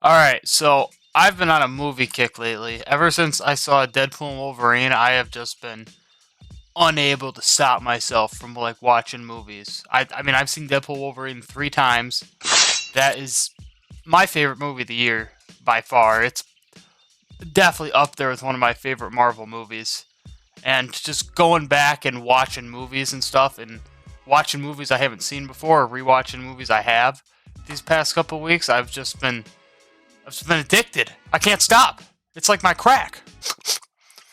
Alright, so I've been on a movie kick lately. Ever since I saw Deadpool and Wolverine, I have just been unable to stop myself from like watching movies. I mean, I've seen Deadpool Wolverine 3 times. That is my favorite movie of the year by far. It's definitely up there with one of my favorite Marvel movies. And just going back and watching movies and stuff and watching movies I haven't seen before or rewatching movies I have these past couple weeks, I've just been addicted. I can't stop. It's like my crack.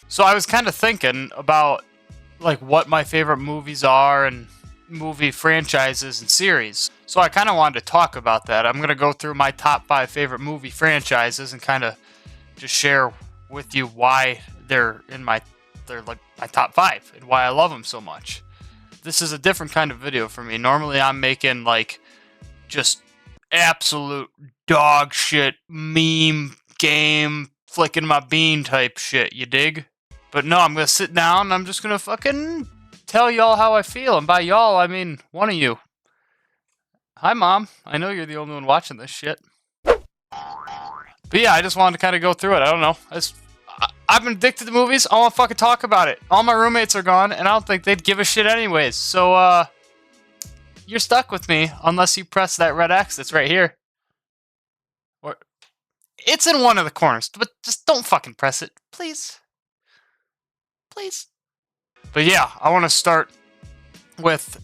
So I was kind of thinking about like what my favorite movies are and movie franchises and series. So I kind of wanted to talk about that. I'm going to go through my top 5 favorite movie franchises and kind of just share with you why they're like my top 5 and why I love them so much. This is a different kind of video for me. Normally I'm making like just absolute dog shit meme game flicking my bean type shit, you dig? But no, I'm gonna sit down and I'm just gonna fucking tell y'all how I feel. And by y'all, I mean one of you. Hi, Mom. I know you're the only one watching this shit. But yeah, I just wanted to kind of go through it. I don't know. I've been addicted to movies. I want to fucking talk about it. All my roommates are gone, and I don't think they'd give a shit anyways. So, you're stuck with me unless you press that red X that's right here. Or it's in one of the corners, but just don't fucking press it, please. Please. But yeah, I want to start with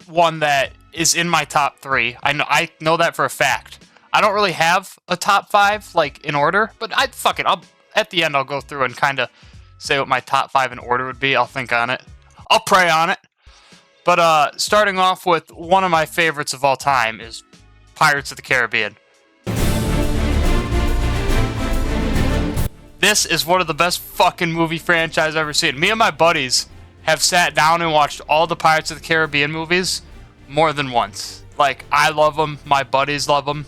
one that is in my top 3. I know that for a fact. I don't really have a top 5 like in order, but fuck it. At the end I'll go through and kind of say what my top 5 in order would be. I'll think on it. I'll pray on it. But starting off with one of my favorites of all time is Pirates of the Caribbean. This is one of the best fucking movie franchises I've ever seen. Me and my buddies have sat down and watched all the Pirates of the Caribbean movies more than once. Like, I love them. My buddies love them.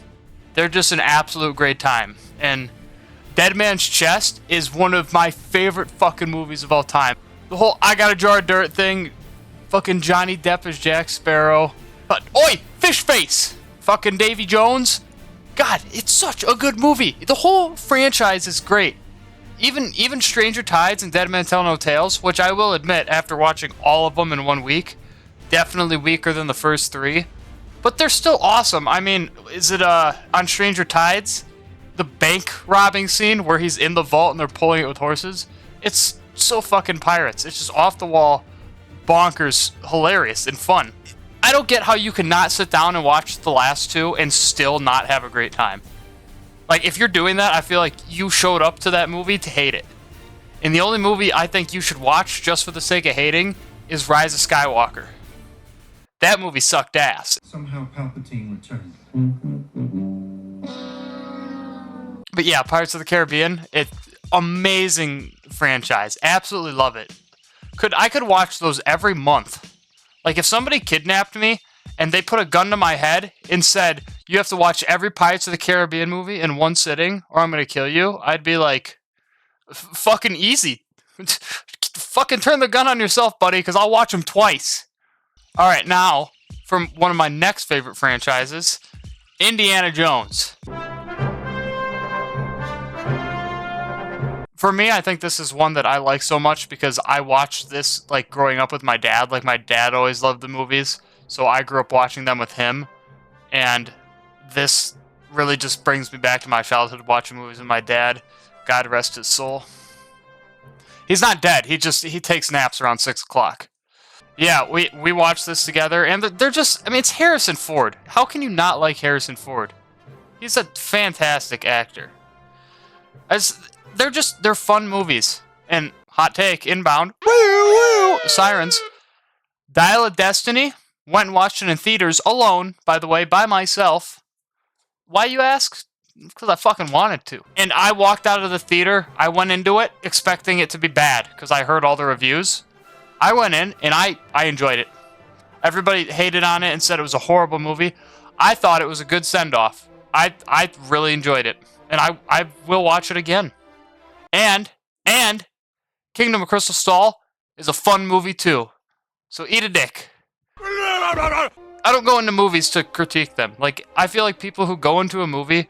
They're just an absolute great time. And Dead Man's Chest is one of my favorite fucking movies of all time. The whole I Got a Jar of Dirt thing, fucking Johnny Depp as Jack Sparrow. But, oi, Fish Face! Fucking Davy Jones. God, it's such a good movie. The whole franchise is great. Even Stranger Tides and Dead Men Tell No Tales, which I will admit, after watching all of them in 1 week, definitely weaker than the first 3. But they're still awesome. I mean, is it on Stranger Tides? The bank robbing scene where he's in the vault and they're pulling it with horses? It's so fucking pirates. It's just off the wall, bonkers, hilarious, and fun. I don't get how you can not sit down and watch the last 2 and still not have a great time. Like, if you're doing that, I feel like you showed up to that movie to hate it. And the only movie I think you should watch just for the sake of hating is Rise of Skywalker. That movie sucked ass. Somehow Palpatine returned. But yeah, Pirates of the Caribbean, it's amazing franchise. Absolutely love it. I could watch those every month. Like, if somebody kidnapped me and they put a gun to my head and said, you have to watch every Pirates of the Caribbean movie in one sitting or I'm going to kill you, I'd be like, fucking easy. Fucking turn the gun on yourself, buddy, because I'll watch them twice. All right, now, from one of my next favorite franchises, Indiana Jones. For me, I think this is one that I like so much because I watched this like growing up with my dad. Like, my dad always loved the movies, so I grew up watching them with him. And this really just brings me back to my childhood watching movies with my dad. God rest his soul. He's not dead. He takes naps around 6 o'clock. Yeah, we watched this together, and they're just, I mean, it's Harrison Ford. How can you not like Harrison Ford? He's a fantastic actor. They're fun movies. And hot take, inbound, woo, woo, sirens. Dial of Destiny, went and watched it in theaters alone, by the way, by myself. Why, you ask? Because I fucking wanted to. And I walked out of the theater, I went into it expecting it to be bad, because I heard all the reviews. I went in, and I enjoyed it. Everybody hated on it and said it was a horrible movie. I thought it was a good send-off. I really enjoyed it. And I will watch it again. And Kingdom of Crystal Skull is a fun movie, too. So eat a dick. I don't go into movies to critique them. Like, I feel like people who go into a movie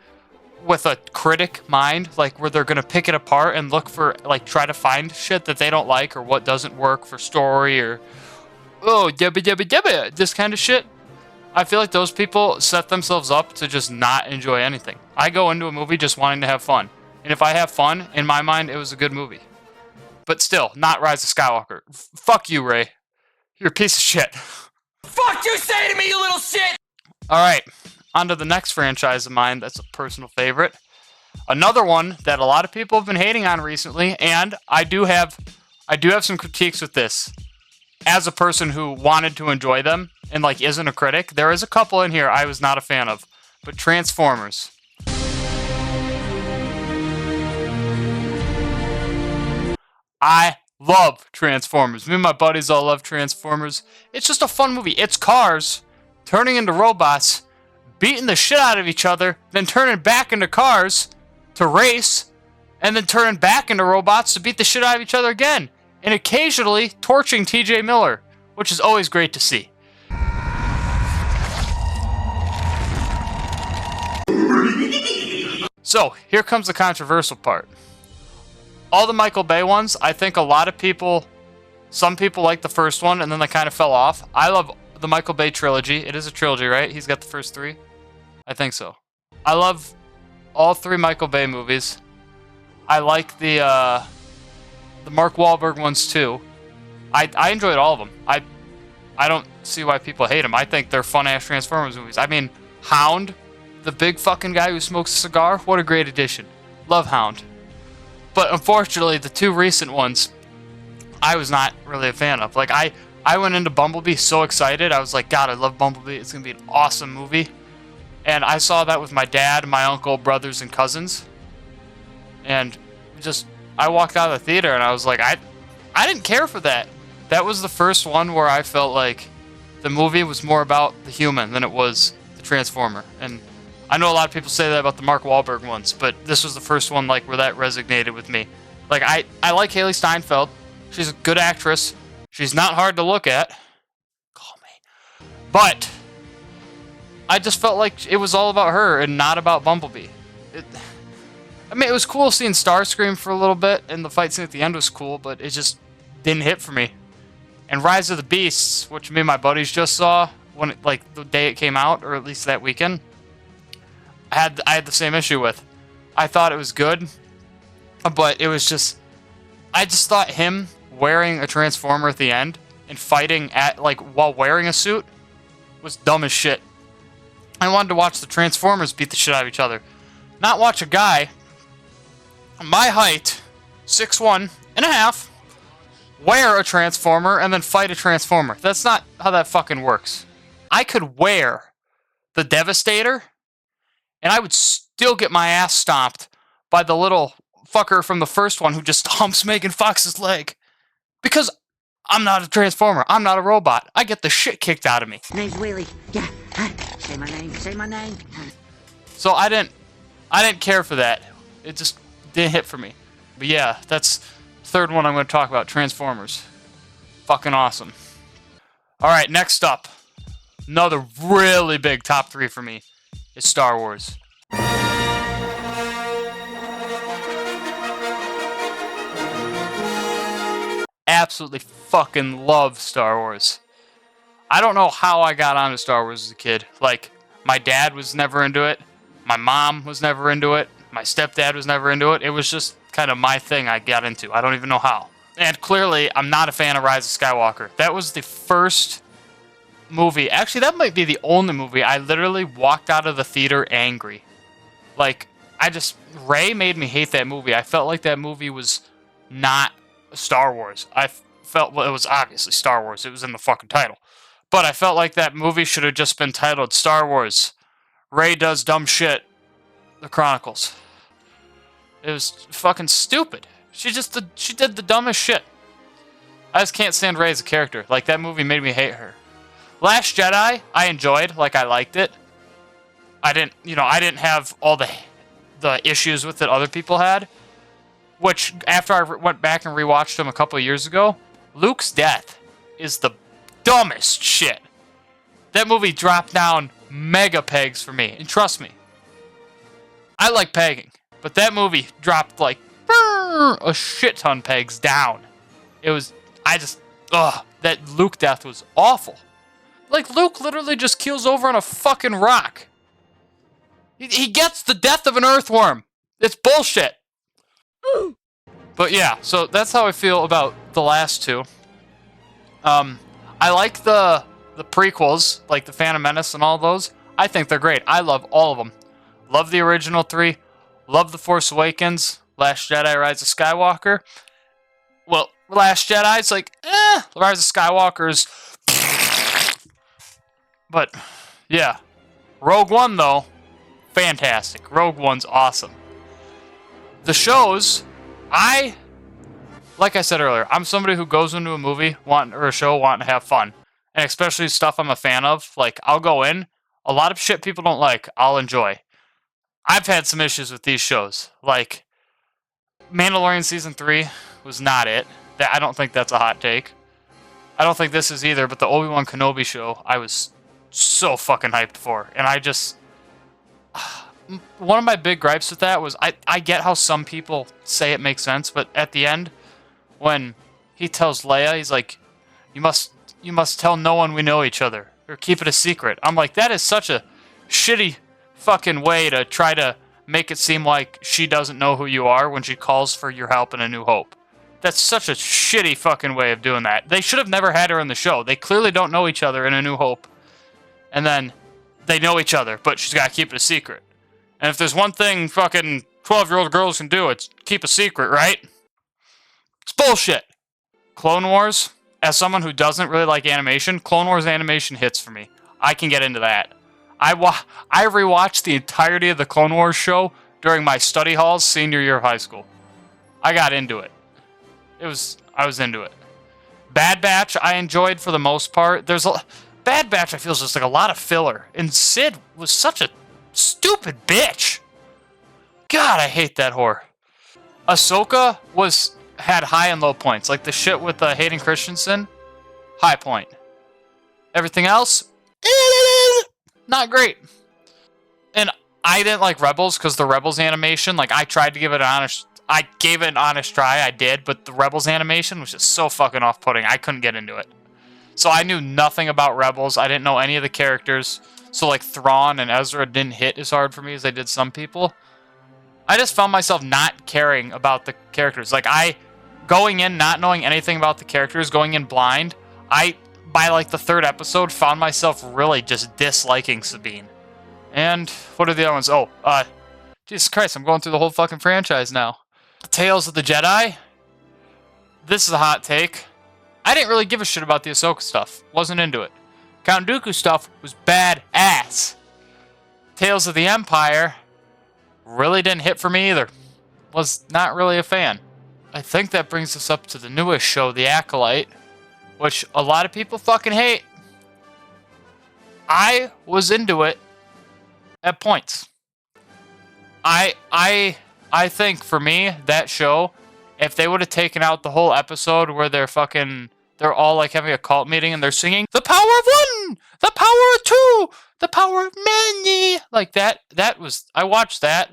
with a critic mind, like where they're gonna pick it apart and look for, like, try to find shit that they don't like or what doesn't work for story or this kind of shit. I feel like those people set themselves up to just not enjoy anything. I go into a movie just wanting to have fun, and if I have fun, in my mind, it was a good movie. But still, not Rise of Skywalker. Fuck you, Ray. You're a piece of shit. Fuck you say to me, you little shit! Alright, on to the next franchise of mine that's a personal favorite. Another one that a lot of people have been hating on recently, and I do have some critiques with this. As a person who wanted to enjoy them, and like isn't a critic, there is a couple in here I was not a fan of. But Transformers. I love Transformers. Me and my buddies all love Transformers. It's just a fun movie. It's cars turning into robots, beating the shit out of each other, then turning back into cars to race, and then turning back into robots to beat the shit out of each other again. And occasionally torching TJ Miller, which is always great to see. So, here comes the controversial part. All the Michael Bay ones, I think a lot of people, some people like the first one and then they kind of fell off. I love the Michael Bay trilogy. It is a trilogy, right? He's got the first three? I think so. I love all three Michael Bay movies. I like the Mark Wahlberg ones too. I enjoyed all of them. I don't see why people hate them. I think they're fun-ass Transformers movies. I mean, Hound, the big fucking guy who smokes a cigar, what a great addition. Love Hound. But unfortunately, the two recent ones, I was not really a fan of. Like, I went into Bumblebee so excited. I was like, God, I love Bumblebee. It's going to be an awesome movie. And I saw that with my dad, my uncle, brothers, and cousins. And just, I walked out of the theater and I was like, I didn't care for that. That was the first one where I felt like the movie was more about the human than it was the Transformer. And I know a lot of people say that about the Mark Wahlberg ones, but this was the first one like where that resonated with me. Like, I like Haley Steinfeld. She's a good actress. She's not hard to look at. Call me. But I just felt like it was all about her and not about Bumblebee. I mean, it was cool seeing Starscream for a little bit, and the fight scene at the end was cool, but it just didn't hit for me. And Rise of the Beasts, which me and my buddies just saw when it, like the day it came out, or at least that weekend, I had the same issue with. I thought it was good, but it was just, I just thought him wearing a Transformer at the end and fighting at like while wearing a suit was dumb as shit. I wanted to watch the Transformers beat the shit out of each other, not watch a guy my height, 6'1.5", wear a Transformer and then fight a Transformer. That's not how that fucking works. I could wear the Devastator and I would still get my ass stomped by the little fucker from the first one who just humps Megan Fox's leg. Because I'm not a Transformer. I'm not a robot. I get the shit kicked out of me. Name's Willie. Yeah. Say my name. Say my name. So I didn't care for that. It just didn't hit for me. But yeah, that's the third one I'm going to talk about. Transformers. Fucking awesome. Alright, next up. Another really big top 3 for me is Star Wars. Absolutely fucking love Star Wars. I don't know how I got onto Star Wars as a kid. Like, my dad was never into it. My mom was never into it. My stepdad was never into it. It was just kind of my thing I got into. I don't even know how. And clearly, I'm not a fan of Rise of Skywalker. That was the first movie. Actually, that might be the only movie I literally walked out of the theater angry. Like, Rey made me hate that movie. I felt like that movie was not Star Wars. I felt, well, it was obviously Star Wars. It was in the fucking title. But I felt like that movie should have just been titled Star Wars. Rey does dumb shit. The Chronicles. It was fucking stupid. She did the dumbest shit. I just can't stand Rey as a character. Like, that movie made me hate her. Last Jedi, I enjoyed. Like, I liked it. I didn't have all the issues with it other people had. Which, after I went back and rewatched them a couple of years ago, Luke's death is the dumbest shit. That movie dropped down mega pegs for me. And trust me, I like pegging, but that movie dropped like a shit ton pegs down. It was, that Luke death was awful. Like, Luke literally just keels over on a fucking rock. He gets the death of an earthworm. It's bullshit. But yeah, so that's how I feel about the last two. I like the prequels, like the Phantom Menace and all those. I think they're great. I love all of them. Love the original three. Love The Force Awakens. Last Jedi, Rise of Skywalker. Well, Last Jedi's like, Rise of Skywalker's. But, yeah. Rogue One, though, fantastic. Rogue One's awesome. The shows, like I said earlier, I'm somebody who goes into a movie or a show wanting to have fun. And especially stuff I'm a fan of. Like, I'll go in. A lot of shit people don't like, I'll enjoy. I've had some issues with these shows. Like, Mandalorian Season 3 was not it. I don't think that's a hot take. I don't think this is either, but the Obi-Wan Kenobi show, I was so fucking hyped for. And I just... One of my big gripes with that was, I get how some people say it makes sense, but at the end, when he tells Leia, he's like, you must tell no one we know each other, or keep it a secret. I'm like, that is such a shitty fucking way to try to make it seem like she doesn't know who you are when she calls for your help in A New Hope. That's such a shitty fucking way of doing that. They should have never had her in the show. They clearly don't know each other in A New Hope. And then they know each other, but she's got to keep it a secret. And if there's one thing fucking 12-year-old girls can do, it's keep a secret, right? It's bullshit. Clone Wars, as someone who doesn't really like animation, Clone Wars animation hits for me. I can get into that. I rewatched the entirety of the Clone Wars show during my study hall's senior year of high school. I got into it. I was into it. Bad Batch, I enjoyed for the most part. Bad Batch, I feel, is just like a lot of filler. And Sid was such a stupid bitch. God, I hate that whore. Ahsoka had high and low points. Like the shit with Hayden Christensen, high point. Everything else, not great. And I didn't like Rebels because the Rebels animation, like I tried to give it I gave it an honest try, I did, but the Rebels animation was just so fucking off-putting, I couldn't get into it. So I knew nothing about Rebels, I didn't know any of the characters, so like Thrawn and Ezra didn't hit as hard for me as they did some people. I just found myself not caring about the characters. Like going in not knowing anything about the characters, going in blind, by like the third episode, found myself really just disliking Sabine. And what are the other ones? Oh, Jesus Christ, I'm going through the whole fucking franchise now. Tales of the Jedi. This is a hot take. I didn't really give a shit about the Ahsoka stuff. Wasn't into it. Count Dooku stuff was badass. Tales of the Empire really didn't hit for me either. Was not really a fan. I think that brings us up to the newest show, The Acolyte, which a lot of people fucking hate. I was into it at points. I think for me, that show, if they would have taken out the whole episode where they're all like having a cult meeting and they're singing the power of one, the power of two, the power of many, like that was, I watched that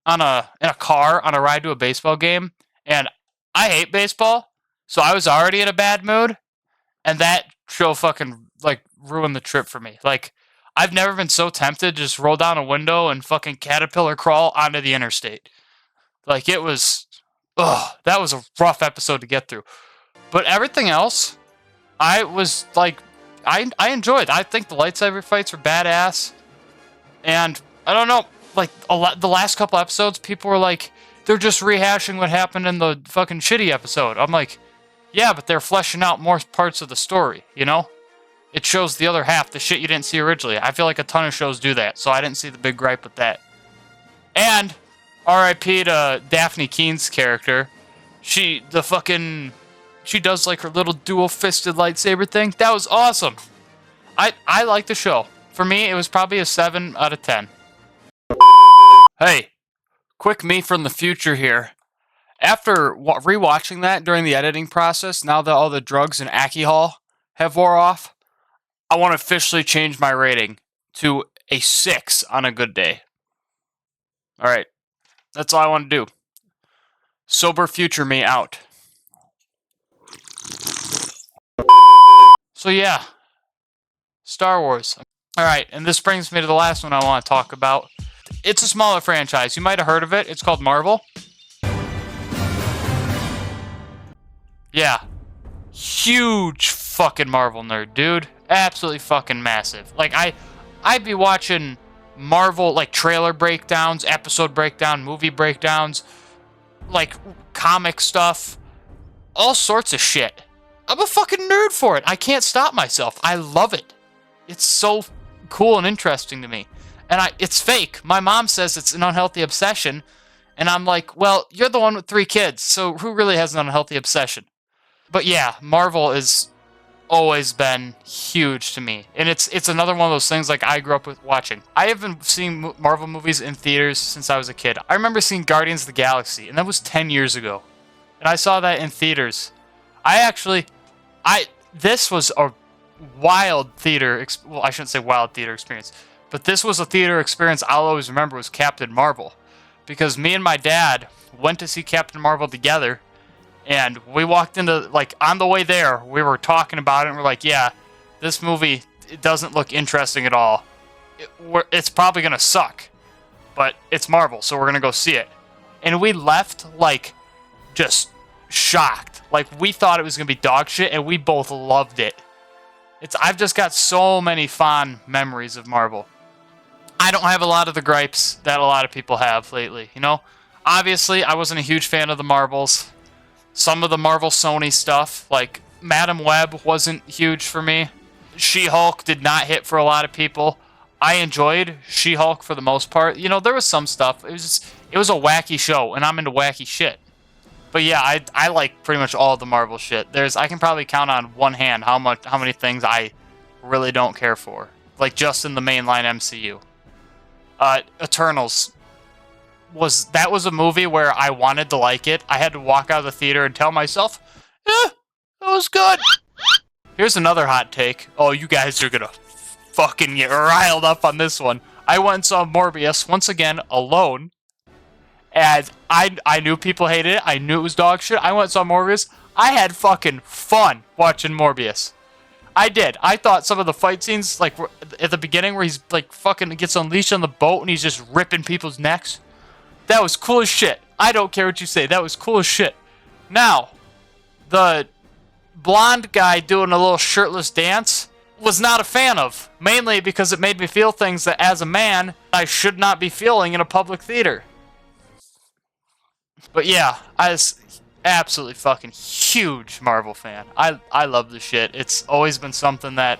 in a car on a ride to a baseball game, and I hate baseball, so I was already in a bad mood, and that show fucking like ruined the trip for me. Like, I've never been so tempted to just roll down a window and fucking caterpillar crawl onto the interstate. Like, it was... that was a rough episode to get through. But everything else, I was, like... I enjoyed. I think the lightsaber fights were badass. And, I don't know, like, the last couple episodes, people were like, they're just rehashing what happened in the fucking shitty episode. I'm like, yeah, but they're fleshing out more parts of the story, you know? It shows the other half, the shit you didn't see originally. I feel like a ton of shows do that, so I didn't see the big gripe with that. And R.I.P. to Daphne Keene's character. She does like her little dual-fisted lightsaber thing. That was awesome. I like the show. For me, it was probably a 7 out of 10. Hey, quick me from the future here. After rewatching that during the editing process, now that all the drugs and alcohol have wore off, I want to officially change my rating to a 6 on a good day. All right, that's all I want to do. Sober future me out. So yeah, Star Wars. All right, and this brings me to the last one I want to talk about. It's a smaller franchise. You might have heard of it. It's called Marvel. Yeah. Huge fucking Marvel nerd, dude. Absolutely fucking massive. Like, I'd be watching Marvel, like, trailer breakdowns, episode breakdown, movie breakdowns, like, comic stuff, all sorts of shit. I'm a fucking nerd for it. I can't stop myself. I love it. It's so cool and interesting to me. And it's fake. My mom says it's an unhealthy obsession. And I'm like, well, you're the one with 3 kids, so who really has an unhealthy obsession? But yeah, Marvel has always been huge to me. And it's another one of those things like I grew up with watching. I have been seeing Marvel movies in theaters since I was a kid. I remember seeing Guardians of the Galaxy, and that was 10 years ago. And I saw that in theaters. This was a wild theater, well, I shouldn't say wild theater experience, but this was a theater experience I'll always remember was Captain Marvel. Because me and my dad went to see Captain Marvel together, and we walked into, like, on the way there, we were talking about it, and we're like, yeah, this movie, it doesn't look interesting at all. It's probably going to suck, but it's Marvel, so we're going to go see it. And we left, like, just shocked. Like, we thought it was going to be dog shit, and we both loved it. I've just got so many fond memories of Marvel. I don't have a lot of the gripes that a lot of people have lately, you know? Obviously, I wasn't a huge fan of the Marvels. Some of the Marvel Sony stuff, like Madam Web, wasn't huge for me. She-Hulk did not hit for a lot of people. I enjoyed She-Hulk for the most part. You know, there was some stuff. It was a wacky show, and I'm into wacky shit. But yeah, I like pretty much all the Marvel shit. I can probably count on one hand how many things I really don't care for. Like just in the mainline MCU. Eternals was a movie where I wanted to like it. I had to walk out of the theater and tell myself, it was good. Here's another hot take. Oh, you guys are gonna fucking get riled up on this one. I went and saw Morbius once again alone. And I knew people hated it. I knew it was dog shit. I went and saw Morbius. I had fucking fun watching Morbius. I did. I thought some of the fight scenes, like at the beginning where he's like fucking gets unleashed on the boat and he's just ripping people's necks. That was cool as shit. I don't care what you say. That was cool as shit. Now, the blonde guy doing a little shirtless dance was not a fan of. Mainly because it made me feel things that as a man, I should not be feeling in a public theater. But yeah, I was absolutely fucking huge Marvel fan. I love the shit. It's always been something that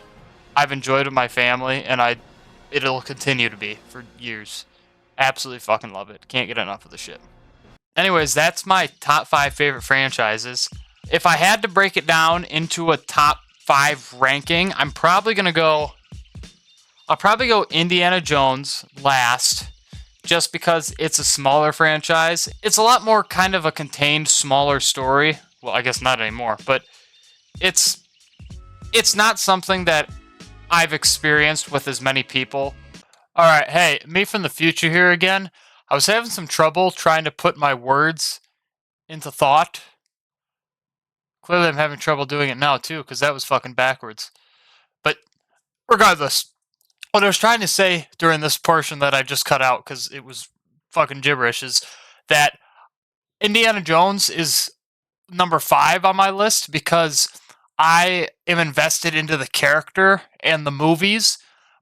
I've enjoyed with my family, and it'll continue to be for years. Absolutely fucking love it. Can't get enough of the shit. Anyways, that's my top 5 favorite franchises. If I had to break it down into a top 5 ranking, I'll probably go Indiana Jones last. Just because it's a smaller franchise. It's a lot more kind of a contained, smaller story. Well, I guess not anymore, but it's not something that I've experienced with as many people. Alright, hey, me from the future here again. I was having some trouble trying to put my words into thought. Clearly I'm having trouble doing it now too, because that was fucking backwards. But regardless, what I was trying to say during this portion that I just cut out because it was fucking gibberish is that Indiana Jones is number 5 on my list because I am invested into the character and the movies,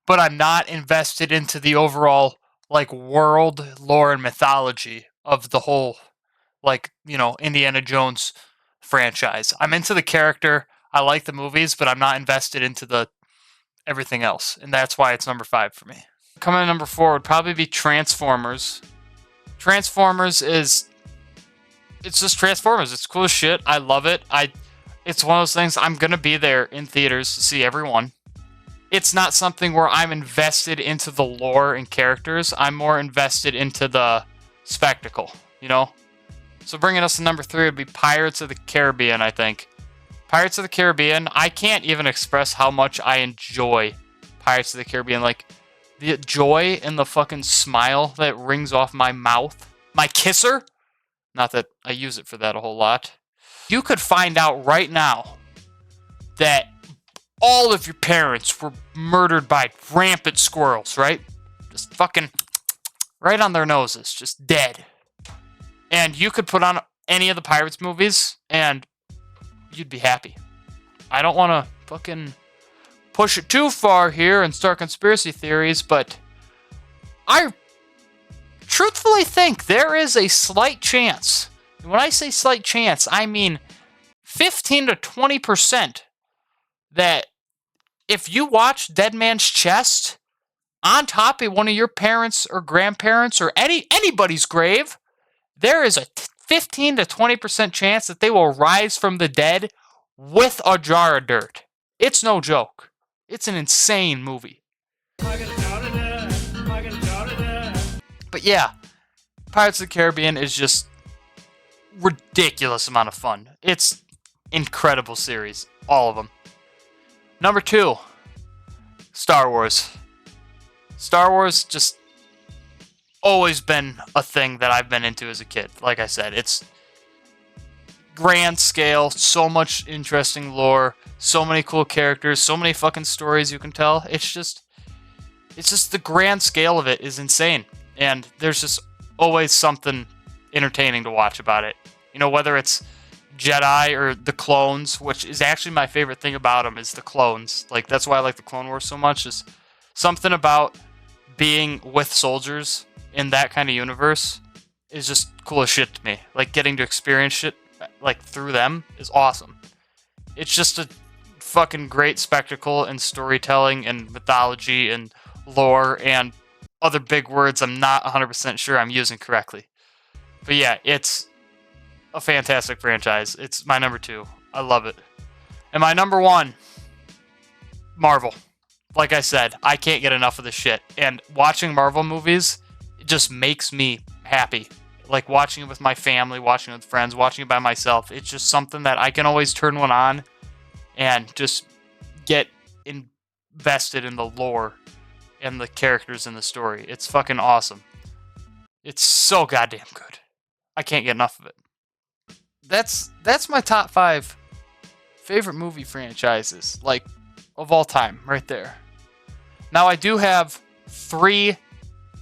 but I'm not invested into the overall like world, lore, and mythology of the whole Indiana Jones franchise. I'm into the character. I like the movies, but I'm not invested into the everything else, and that's why it's number 5 for me. Coming in number 4 would probably be Transformers. Transformers it's just Transformers. It's cool as shit. I love it. It's one of those things I'm gonna be there in theaters to see everyone. It's not something where I'm invested into the lore and characters. I'm more invested into the spectacle, you know? So bringing us to number 3 would be Pirates of the Caribbean, I think. Pirates of the Caribbean, I can't even express how much I enjoy Pirates of the Caribbean. Like, the joy and the fucking smile that rings off my mouth. My kisser? Not that I use it for that a whole lot. You could find out right now that all of your parents were murdered by rampant squirrels, right? Just fucking right on their noses, just dead. And you could put on any of the Pirates movies and you'd be happy. I don't want to fucking push it too far here and start conspiracy theories, but I truthfully think there is a slight chance. And when I say slight chance, I mean 15 to 20% that if you watch Dead Man's Chest on top of one of your parents or grandparents or anybody's grave, there is a 15 to 20% chance that they will rise from the dead with a jar of dirt. It's no joke. It's an insane movie. But yeah, Pirates of the Caribbean is just ridiculous amount of fun. It's incredible series, all of them. Number 2, Star Wars. Star Wars just always been a thing that I've been into as a kid. Like I said, it's grand scale, so much interesting lore, so many cool characters, so many fucking stories you can tell. It's just the grand scale of it is insane. And there's just always something entertaining to watch about it. You know, whether it's Jedi or the clones, which is actually my favorite thing about them is the clones. Like, that's why I like the Clone Wars so much, is something about being with soldiers in that kind of universe is just cool as shit to me. Like, getting to experience shit like through them is awesome. It's just a fucking great spectacle and storytelling and mythology and lore and other big words I'm not 100% sure I'm using correctly. But yeah, it's a fantastic franchise. It's my number 2. I love it. And my number 1, Marvel. Like I said, I can't get enough of this shit. And watching Marvel movies, it just makes me happy. Like watching it with my family, watching it with friends, watching it by myself. It's just something that I can always turn one on and just get invested in the lore and the characters in the story. It's fucking awesome. It's so goddamn good. I can't get enough of it. That's my top 5 favorite movie franchises, like, of all time, right there. Now, I do have 3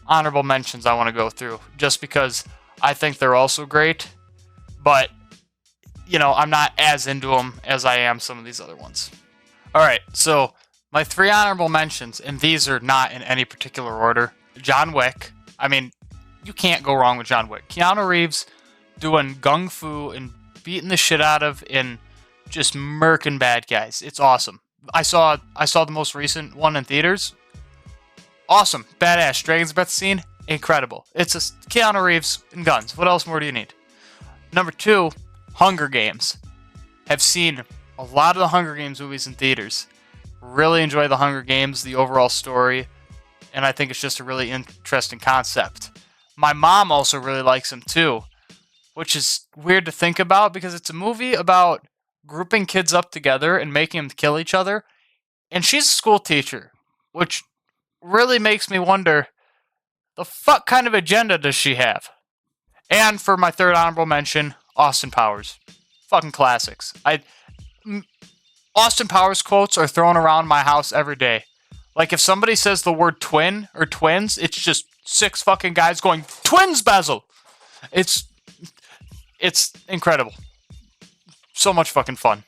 honorable mentions I want to go through, just because I think they're also great, but, you know, I'm not as into them as I am some of these other ones. Alright, so my 3 honorable mentions, and these are not in any particular order. John Wick. I mean, you can't go wrong with John Wick. Keanu Reeves doing gung fu and beating the shit out of and just murking bad guys. It's awesome. I saw the most recent one in theaters. Awesome. Badass. Dragon's Breath scene. Incredible. It's a Keanu Reeves and guns. What else more do you need? Number 2, Hunger Games. Have seen a lot of the Hunger Games movies in theaters. Really enjoy the Hunger Games, the overall story, and I think it's just a really interesting concept. My mom also really likes them too, which is weird to think about because it's a movie about grouping kids up together and making them kill each other, and she's a school teacher, which really makes me wonder, the fuck kind of agenda does she have? And for my 3rd honorable mention, Austin Powers. Fucking classics. Austin Powers quotes are thrown around my house every day. Like, if somebody says the word twin or twins, it's just 6 fucking guys going, twins, Basil! It's incredible. So much fucking fun.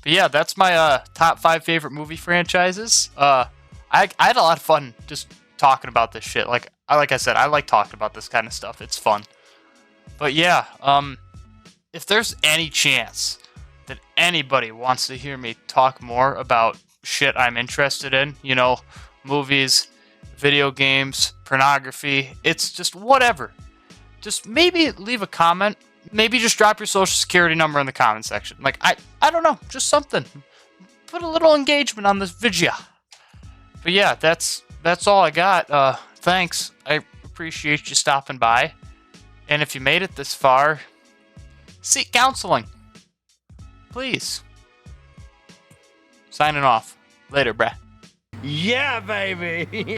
But yeah, that's my top 5 favorite movie franchises. I had a lot of fun just talking about this shit. Like I said, I like talking about this kind of stuff. It's fun. But yeah, if there's any chance that anybody wants to hear me talk more about shit I'm interested in, you know, movies, video games, pornography, it's just whatever. Just maybe leave a comment. Maybe just drop your social security number in the comment section. Like, I don't know, just something. Put a little engagement on this video. But yeah, that's all I got. Thanks. I appreciate you stopping by. And if you made it this far, seek counseling. Please. Signing off. Later, bruh. Yeah, baby!